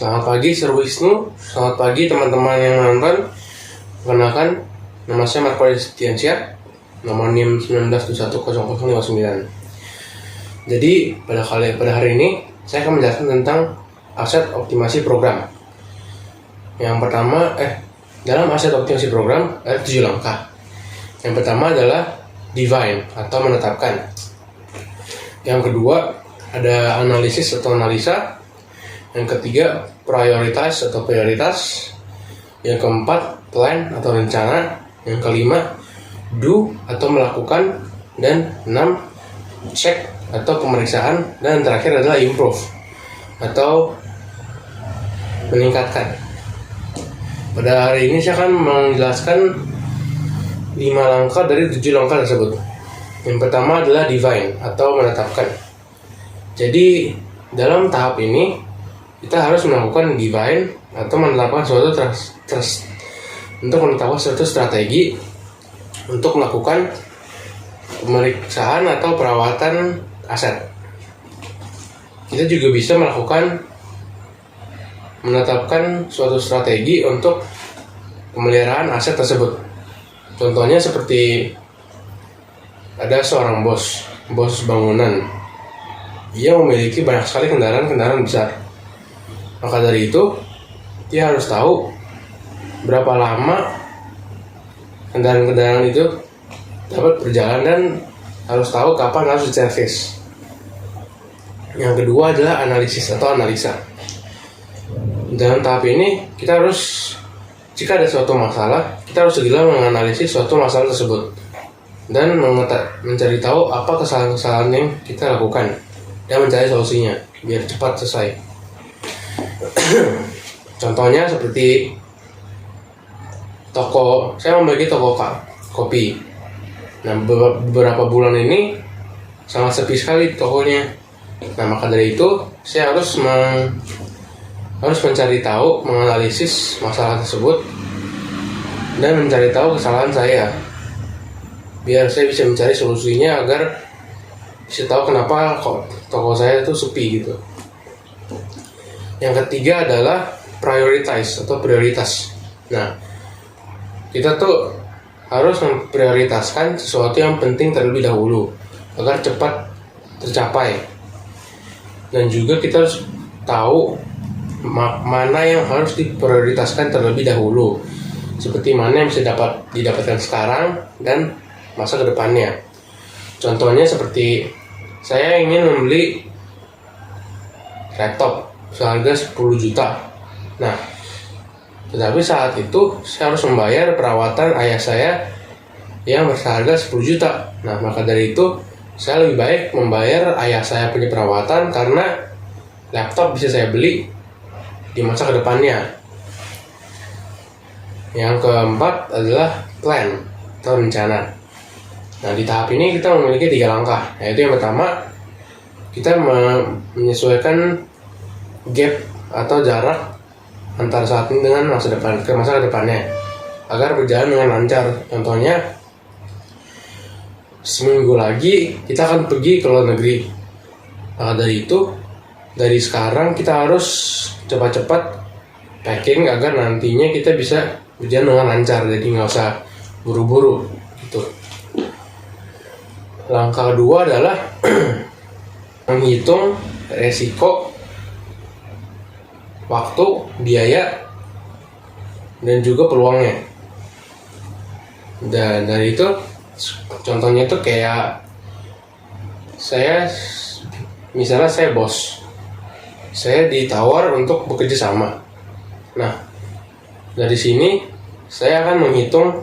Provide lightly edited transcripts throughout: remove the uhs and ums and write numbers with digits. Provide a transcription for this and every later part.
Selamat pagi Sir Wisnu, selamat pagi teman-teman yang nonton. Perkenalkan, nama saya Marco Setiansyah, nomor NIM 19710059. Jadi pada hari ini saya akan menjelaskan tentang aset optimasi program. Yang pertama, dalam aset optimasi program ada 7 langkah. Yang pertama adalah define atau menetapkan. Yang kedua ada analisis atau analisa. Yang ketiga prioritas atau prioritas. Yang keempat plan atau rencana. Yang kelima do atau melakukan. Dan 6 check atau pemeriksaan. Dan yang terakhir adalah improve atau meningkatkan. Pada hari ini saya akan menjelaskan 5 langkah dari 7 langkah tersebut. Yang pertama adalah define atau menetapkan. Jadi dalam tahap ini kita harus melakukan define atau menetapkan suatu strategi untuk melakukan pemeriksaan atau perawatan aset. Kita juga bisa menetapkan suatu strategi untuk pemeliharaan aset tersebut. Contohnya seperti ada seorang bos bangunan. Dia memiliki banyak sekali kendaraan besar. Maka dari itu, dia harus tahu berapa lama kendaraan itu dapat berjalan dan harus tahu kapan harus diservis. Yang kedua adalah analisis atau analisa. Dalam tahap ini, jika ada suatu masalah, kita harus segera menganalisis suatu masalah tersebut dan mencari tahu apa kesalahan-kesalahan yang kita lakukan dan mencari solusinya biar cepat selesai. Contohnya seperti saya memiliki toko kopi. Nah, beberapa bulan ini sangat sepi sekali tokonya. Nah, maka dari itu saya harus mencari tahu, menganalisis masalah tersebut dan mencari tahu kesalahan saya biar saya bisa mencari solusinya agar bisa tahu kenapa toko saya itu sepi gitu. Yang ketiga adalah prioritas. Nah, kita tuh harus memprioritaskan sesuatu yang penting terlebih dahulu agar cepat tercapai. Dan juga kita harus tahu mana yang harus diprioritaskan terlebih dahulu, seperti mana yang bisa didapatkan sekarang dan masa kedepannya. Contohnya seperti saya ingin membeli laptop seharga 10 juta. Nah, tetapi saat itu saya harus membayar perawatan ayah saya yang berharga 10 juta. Nah, maka dari itu saya lebih baik membayar ayah saya punya perawatan karena laptop bisa saya beli di masa kedepannya. Yang keempat adalah plan atau rencana. Nah, di tahap ini kita memiliki 3 langkah, yaitu yang pertama kita menyesuaikan gap atau jarak antara saat ini dengan masa kedepannya agar berjalan dengan lancar. Contohnya seminggu lagi kita akan pergi ke luar negeri. Maka dari itu dari sekarang kita harus cepat-cepat packing agar nantinya kita bisa berjalan dengan lancar, jadi nggak usah buru-buru gitu. Langkah kedua adalah menghitung resiko, waktu, biaya, dan juga peluangnya. Dan dari itu, contohnya itu kayak misalnya saya bos, saya ditawar untuk bekerja sama. Nah, dari sini saya akan menghitung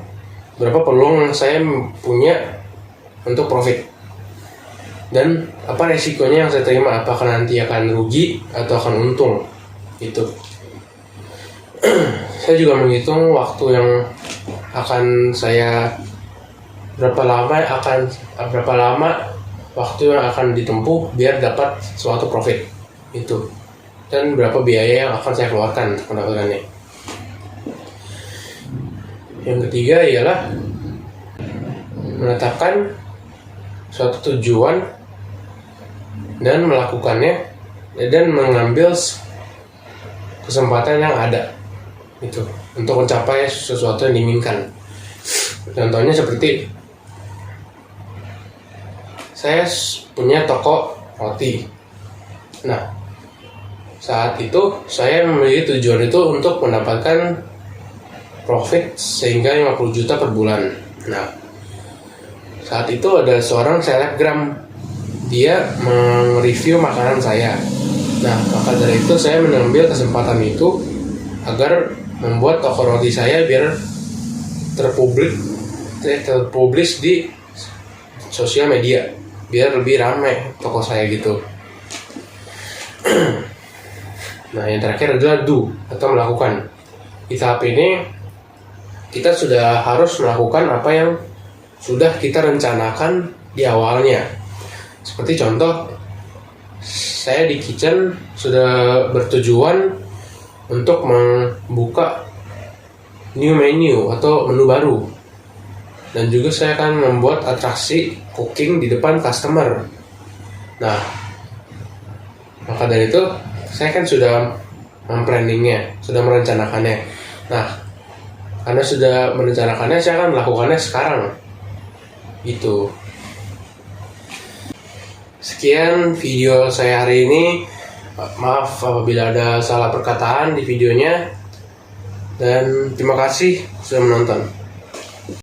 berapa peluang yang saya punya untuk profit dan apa resikonya yang saya terima, apakah nanti akan rugi atau akan untung. Itu saya juga menghitung waktu yang akan berapa lama waktu yang akan ditempuh biar dapat suatu profit itu, dan berapa biaya yang akan saya keluarkan untuk mendapatkannya. Yang ketiga ialah menetapkan suatu tujuan dan melakukannya dan mengambil kesempatan yang ada itu untuk mencapai sesuatu yang diinginkan. Contohnya seperti saya punya toko roti. Nah, saat itu saya memiliki tujuan itu untuk mendapatkan profit sehingga 50 juta per bulan. Nah, saat itu ada seorang selebgram, dia mereview makanan saya. Nah, maka dari itu saya mengambil kesempatan itu agar membuat toko roti saya biar terpublish di sosial media, biar lebih ramai toko saya gitu. Nah, yang terakhir adalah do atau melakukan. Di tahap ini kita sudah harus melakukan apa yang sudah kita rencanakan di awalnya. Seperti contoh, saya di kitchen sudah bertujuan untuk membuka new menu atau menu baru, dan juga saya akan membuat atraksi cooking di depan customer. Nah, maka dari itu saya kan sudah memplanningnya, sudah merencanakannya. Nah, karena sudah merencanakannya, saya akan melakukannya sekarang gitu. Sekian video saya hari ini. Maaf apabila ada salah perkataan di videonya, dan terima kasih sudah menonton.